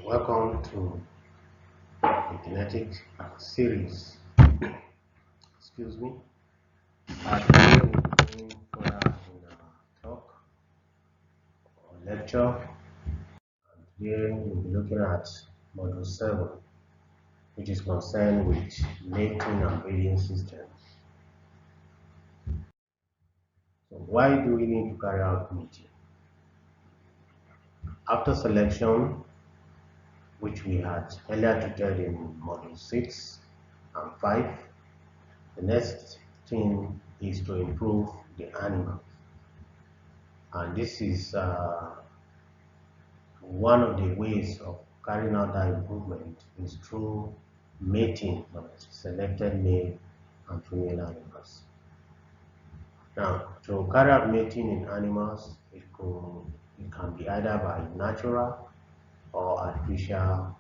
Welcome to the genetic series. Excuse me. Today we're going further in our talk or lecture. And today we'll be looking at Module 7, which is concerned with mating and breeding systems. So why do we need to carry out mating? After selection, which we had earlier treated in Module 6 and 5, the next thing is to improve the animal. And this is one of the ways of carrying out that improvement is through mating of selected male and female animals. Now, to carry out mating in animals, it can be either by natural or artificial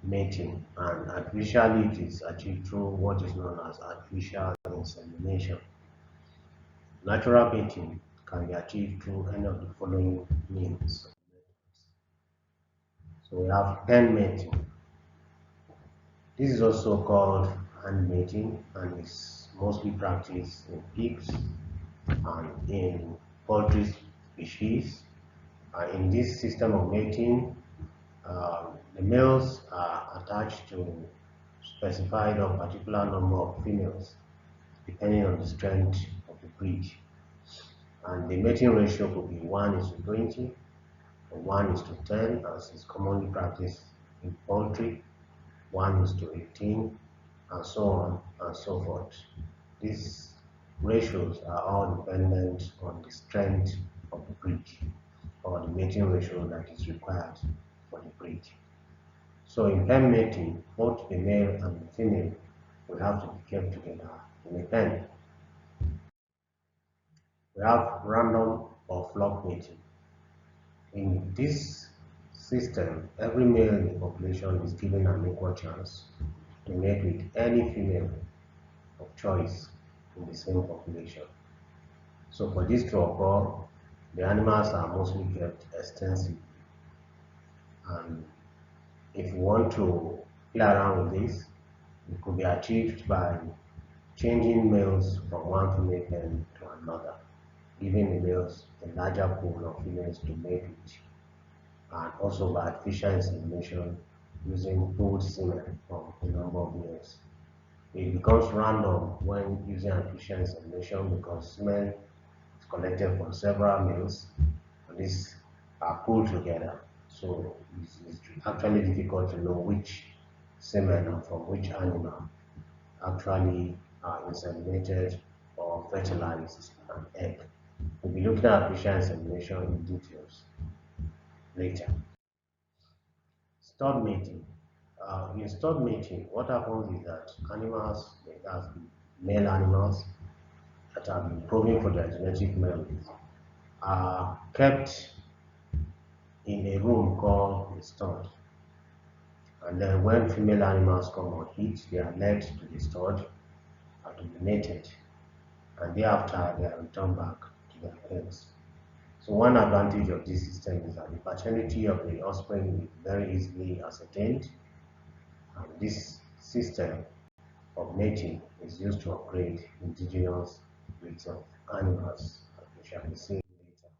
mating, and artificially it is achieved through what is known as artificial insemination. Natural mating can be achieved through any of the following means. So we have pen mating. This is also called hand mating and is mostly practiced in pigs and in poultry species. In this system of mating, the males are attached to specified or particular number of females depending on the strength of the breed. And the mating ratio could be 1:20 or 1:10, as is commonly practiced in poultry, 1:18, and so on and so forth. These ratios are all dependent on the strength of the breed or the mating ratio that is required for the breed. So in pen mating, both the male and the female will have to be kept together in a pen. We have random or flock mating. In this system, every male in the population is given an equal chance to mate with any female of choice in the same population. So for this to occur, the animals are mostly kept extensively. And if you want to play around with this, it could be achieved by changing males from one female pen to another, giving the males a larger pool of females to mate with, and also by artificial insemination using pooled semen from a number of males. It becomes random when using artificial insemination because semen is collected from several males and these are pulled together. So it's actually difficult to know which semen and from which animal actually are inseminated or fertilized an egg. We'll be looking at artificial insemination in details later. Stud mating. In stud mating, what happens is that animals, that's male animals that have been proven for their genetic merit, are kept in a room called a stud. And then when female animals come on heat, they are led to the stud and to be mated. And thereafter, they are returned back to their pens. So one advantage of this system is that the paternity of the offspring is very easily ascertained. And this system of mating is used to upgrade indigenous breeds of animals, as we shall be seeing later.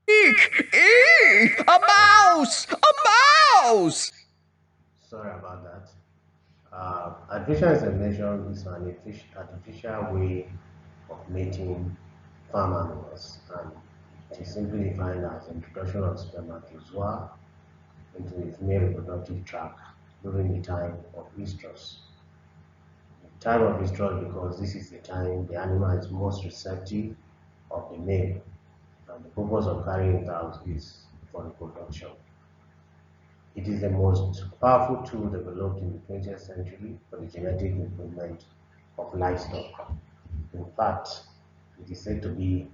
Eek! Eek! A mouse! A mouse! Sorry about that. Artificial insemination is an artificial way of mating farm animals, and it is simply defined as introduction of spermatozoa into the female reproductive tract during the time of estrus. The time of estrus because this is the time the animal is most receptive of the male, and the purpose of carrying it out is for reproduction. It is the most powerful tool developed in the 20th century for the genetic improvement of livestock. In fact, it is said to be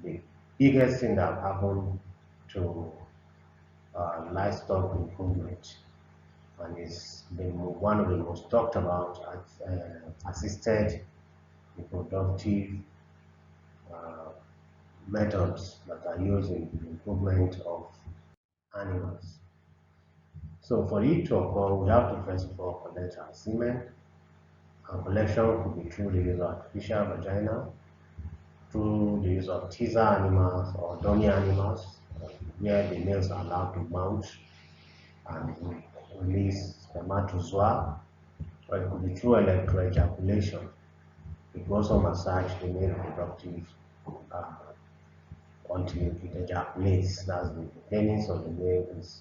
the biggest thing that happened to livestock improvement, and it's been one of the most talked about assisted reproductive methods that are used in the improvement of animals. So for it to occur, we have to first of all collect our semen. Our collection could be through the use of artificial vagina, through the use of teaser animals or dummy animals, where the males are allowed to mount and release spermatozoa, or it could be through electroejaculation. It could also massage the male reproductive uh, until it ejaculates. That's the penis of the male is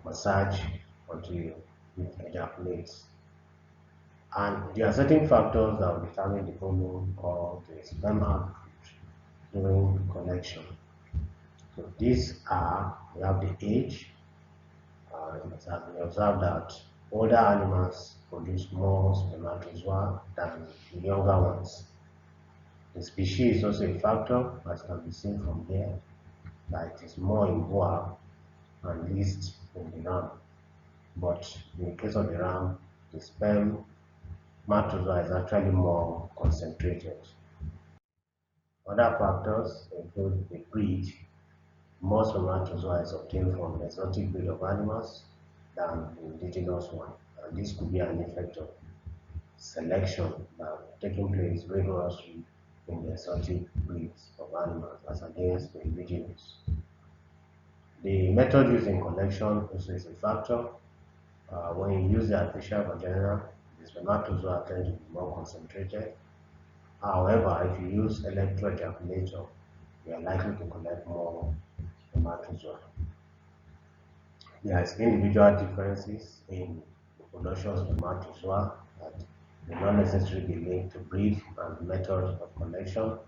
massaged until it ejaculates. And there are certain factors that will determine the volume of the sperm output during collection. So these are, we have the age. It has been observed that older animals produce more spermatozoa than the younger ones. The species is also a factor, as can be seen from here, that it is more in boa and least in the ram. But in the case of the ram, the spermatozoa is actually more concentrated. Other factors include the breed. More spermatozoa is obtained from exotic breed of animals than the indigenous one, and this could be an effect of selection taking place rigorously in the exotic breeds of animals as against the indigenous. The method used in collection also is a factor. When you use the artificial vagina, the spermatozoa tend to be more concentrated. However, if you use electroejaculator, you are likely to collect more spermatozoa. There is individual differences in the production of spermatozoa that may not necessarily be linked to breed and method of collection.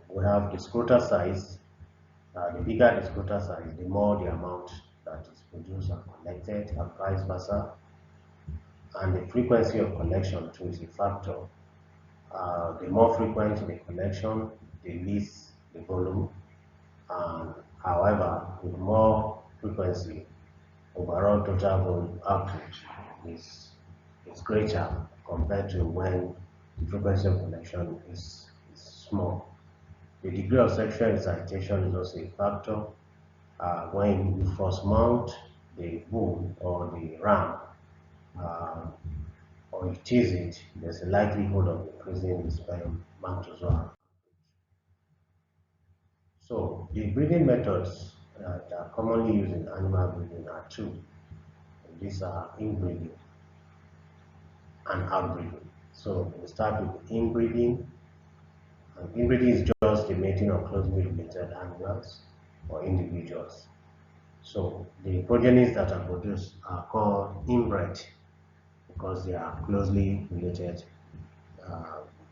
We have the scrotal size. The bigger the scrotal size, the more the amount that is produced and collected, and vice versa. And the frequency of collection too is a factor. The more frequent the collection, the least the volume. And however, with more frequency, overall total volume output is greater compared to when the frequency of collection is small. The degree of sexual excitation is also a factor. When you first mount the bull or the ram, uh, or you tease it, there's a likelihood of increasing the spermatozoa. So the breeding methods that are commonly used in animal breeding are two. These are inbreeding and outbreeding. So we start with inbreeding. Inbreeding is just the mating of closely related animals or individuals. So the progenies that are produced are called inbred because they are closely related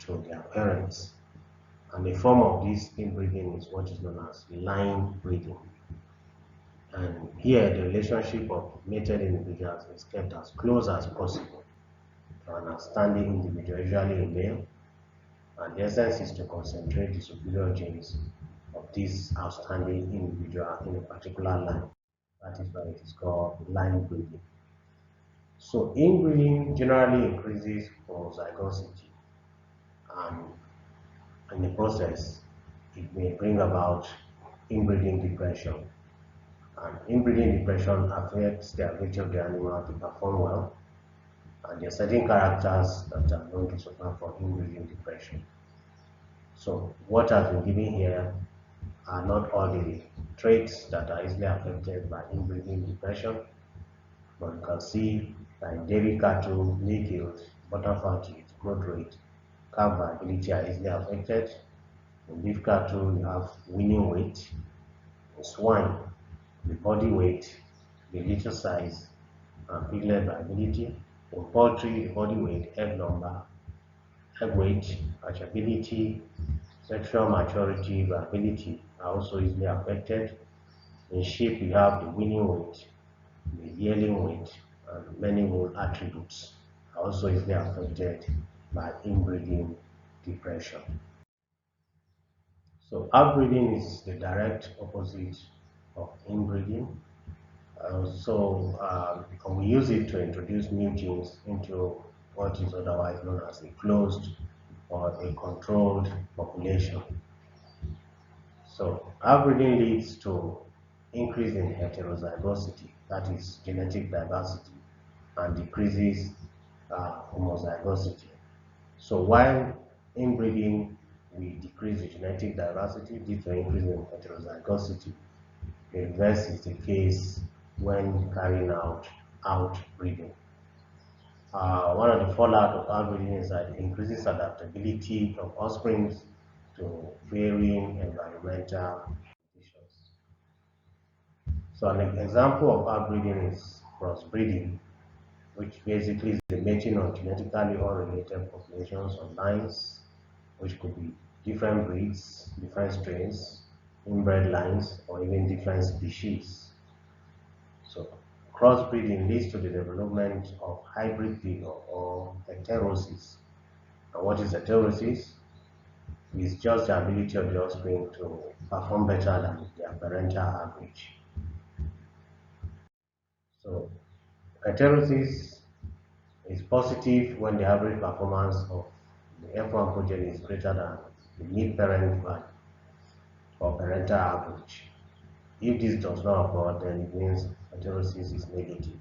to their parents. And the form of this inbreeding is what is known as line breeding. And here the relationship of mated individuals is kept as close as possible to an outstanding individual, usually a male. And the essence is to concentrate the superior genes of this outstanding individual in a particular line. That is why it is called line breeding. So inbreeding generally increases homozygosity, and in the process, it may bring about inbreeding depression. And inbreeding depression affects the ability of the animal to perform well, and there are certain characters that are known to suffer from inbreeding depression. So what has been given here are not all the traits that are easily affected by inbreeding depression, but you can see that dairy cattle, milk yield, butterfat yield, growth rate, calf viability are easily affected. In beef cattle, you have weaning weight. In swine, the body weight, the litter size, and piglet viability. In poultry, the body weight, egg number, egg weight, hatchability, sexual maturity, viability are also easily affected. In sheep, you have the weaning weight, the yearling weight, and many more attributes are also easily affected by inbreeding depression. So outbreeding is the direct opposite of inbreeding. We use it to introduce new genes into what is otherwise known as a closed or a controlled population. So outbreeding leads to increase in heterozygosity, that is genetic diversity, and decreases homozygosity. So while inbreeding we decrease the genetic diversity due to increase in heterozygosity, the reverse is the case when carrying out outbreeding. One of the fallout of outbreeding is that it increases adaptability of offspring to varying environmental conditions. So an example of outbreeding is crossbreeding, which basically is the mating of genetically unrelated populations of lines, which could be different breeds, different strains, inbred lines, or even different species. So crossbreeding leads to the development of hybrid vigor or heterosis. And what is heterosis? It's just the ability of the offspring to perform better than their parental average. So heterosis is positive when the average performance of the F1 progeny is greater than the mid-parent value or parental average. If this does not occur, then it means heterosis is negative.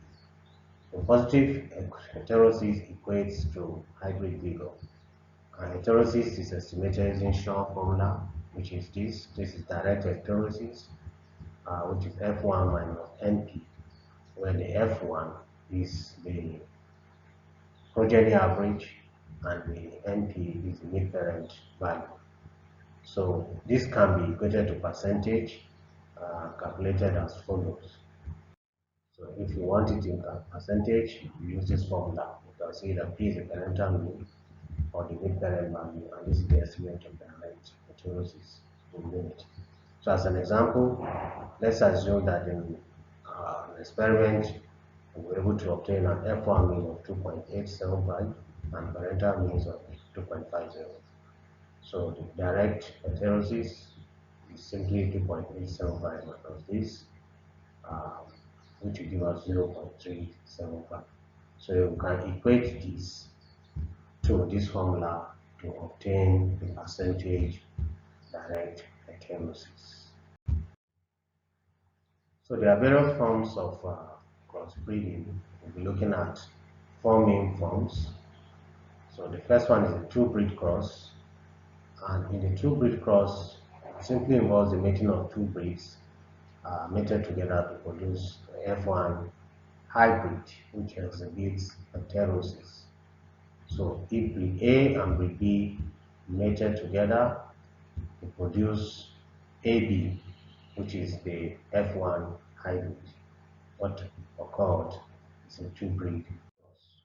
So positive heterosis equates to hybrid vigor. And heterosis is estimated using short formula, which is this. This is direct heterosis, which is F1 minus NP, where the F1 is the progeny average and the NP is the mid-parent value. So this can be equated to percentage, calculated as follows. So if you want it in percentage, you use this formula. You can see that P is the parental mean or the mid-parent value, and this is the estimate of direct heterosis in unit. So as an example, let's assume that in an experiment we were able to obtain an F1 mean of 2.875 and parental means of 2.50. So the direct heterosis is simply 2.875 minus this, which will give us 0.375. So you can equate this to this formula to obtain the percentage direct heterosis. So there are various forms of crossbreeding. We'll be looking at four main forms. So the first one is the two-breed cross, and in the two-breed cross, it simply involves the mating of two breeds mated together to produce F1 hybrid, which exhibits heterosis. So if breed A and breed B mated together to produce AB, which is the F1 hybrid. What occurred is a two-breed cross.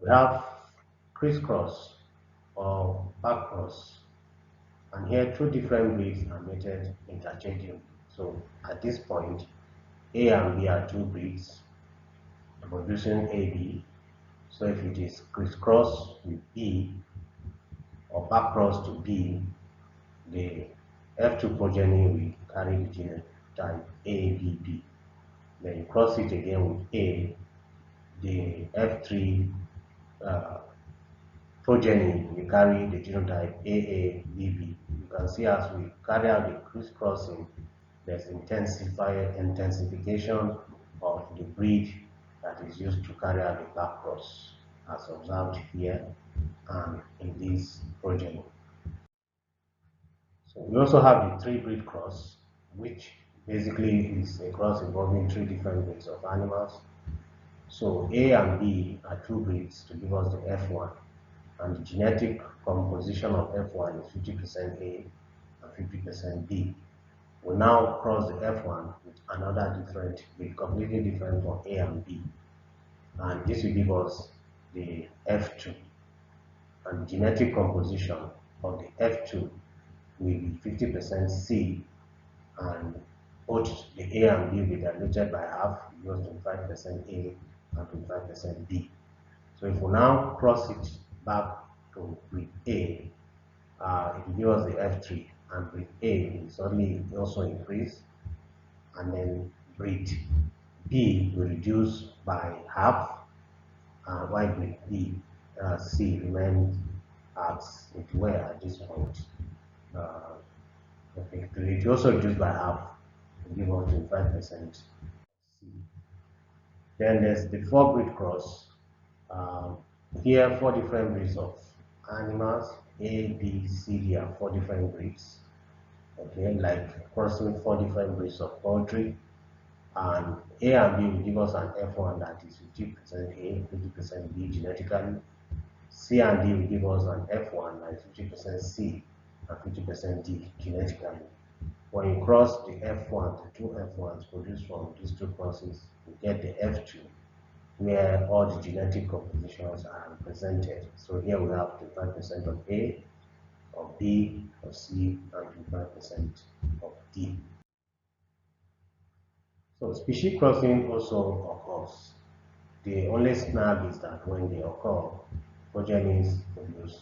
We have crisscross or backcross, and here two different breeds are mated interchangeably. So at this point, A and B are two breeds producing AB. So if it is crisscross with B or backcross to B, the F2 progeny will carry the genotype ABB. Then you cross it again with A, the F3 progeny will carry the genotype AABB. You can see as we carry out the crisscrossing, there's intensification of the breed that is used to carry out the backcross, as observed here and in this progeny. So we also have the three-breed cross, which basically is a cross involving three different breeds of animals. So A and B are two breeds to give us the F1, and the genetic composition of F1 is 50% A and 50% B. We now cross the F1 with another different breed, completely different from A and B, and this will give us the F2. And the genetic composition of the F2 will be 50% C, and both the A and B will be diluted by half, equals 25% A and 25% B. So if we now cross it back to breed A, it will give us the F3, and breed A will suddenly also increase, and then breed B will reduce by half, while breed C remains as it were at this point. It will also reduce by half, to give us 25% C. Then there's the four breed cross. Um, Here, four different breeds of animals, A, B, C, D are four different breeds. Okay, like crossing four different breeds of poultry. And A and B will give us an F1 that is 50% A, 50% B genetically. C and D will give us an F1 that is 50% C and 50% D genetically. When you cross the F1, the two F1s produced from these two crosses, you get the F2, where all the genetic compositions are represented. So here we have 25% of A, of B, of C, and 25% of D. So species crossing also occurs. The only snag is that when they occur, progenies produce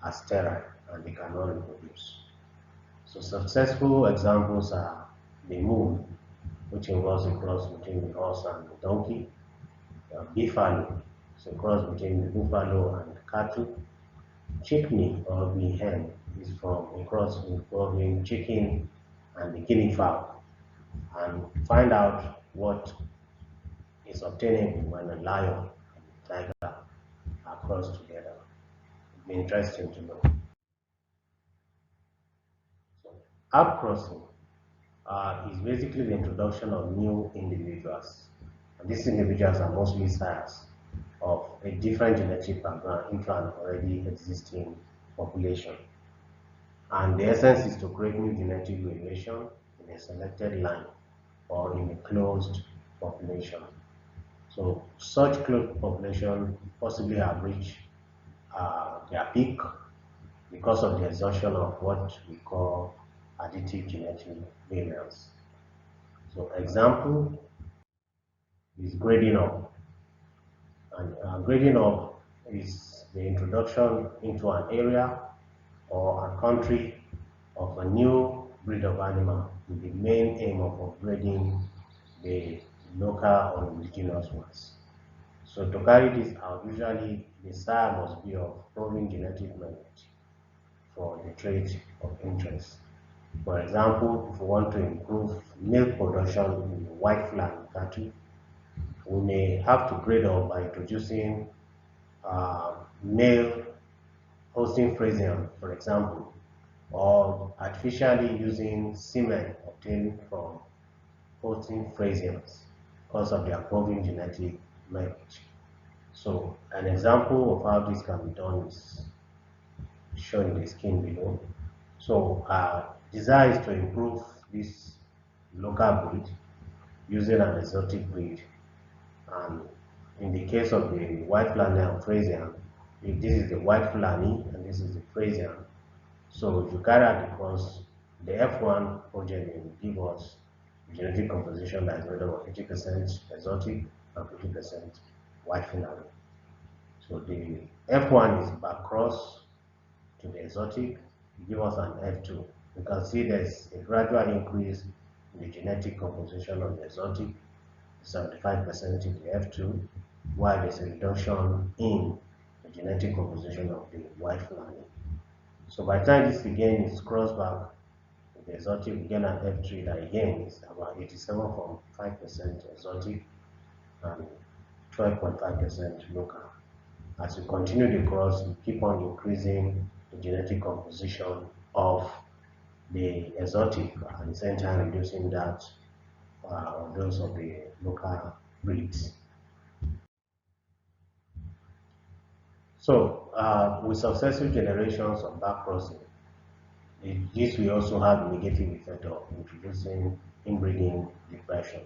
are sterile and they cannot reproduce. So successful examples are the moon, which involves a cross between the horse and the donkey, beefalo, it's a cross between the buffalo and the cattle, chickney or the hen is from a cross involving chicken and the guinea fowl, and find out what is obtainable when a lion and a tiger are crossed together. It'd be interesting to know. So, outcrossing is basically the introduction of new individuals. And these individuals are mostly sires of a different genetic background into an already existing population. And the essence is to create new genetic variation in a selected line or in a closed population. So such closed population possibly have reached their peak because of the exhaustion of what we call additive genetic variants. So example is grading up. And grading up is the introduction into an area or a country of a new breed of animal with the main aim of upgrading the local or indigenous ones. So to carry this out, usually the sire must be of proven genetic merit for the trait of interest. For example, if we want to improve milk production in white flag cattle, we may have to grade up by introducing male Holstein Friesian, for example, or artificially using semen obtained from Holstein Friesians because of their proven genetic merit. So an example of how this can be done is shown in the scheme below. So desire is to improve this local breed using an exotic breed. And in the case of the white Fulani and Frisian, if this is the white Fulani and this is the Frisian, so if you carry out the cross, the F1 progeny will give us genetic composition that is made up of 50% exotic and 50% white Fulani. So the F1 is back cross to the exotic, give us an F2. You can see there's a gradual increase in the genetic composition of the exotic, 75% in the F2, while there's a reduction in the genetic composition of the white Fulani. So by the time this again is crossed back to the exotic, we get an F3 that again is about 87.5% exotic and 12.5% local. As we continue the cross, we keep on increasing the genetic composition of the exotic and at the same time reducing that those of the local breeds. So with successive generations of backcrossing, this will also have a negative effect of introducing inbreeding depression.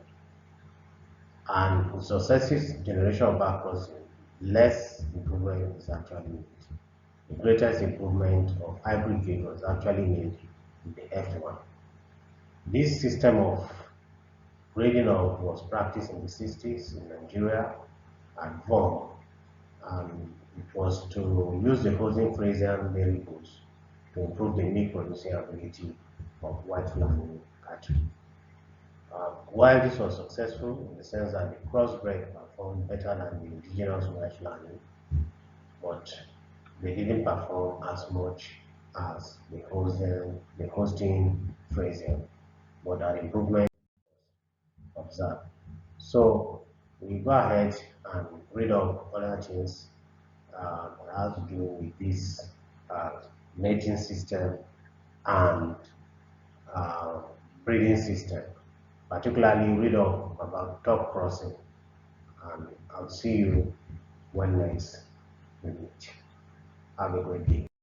And with successive generation of backcrossing, less improvement is actually made. The greatest improvement of hybrid breed was actually made in the F1. This system of grading up was practiced in the 60s in Nigeria and VOM. And it was to use the Holstein Friesian male bulls to improve the milk producing ability of white Fulani cattle. While this was successful in the sense that the crossbred performed better than the indigenous white Fulani, but they didn't perform as much as the Holstein Friesian, but that improvement observe. So we go ahead and read up other things that has to do with this mating system and uh, breeding system. Particularly read up about top crossing, and I'll see you when next we meet. Have a great day.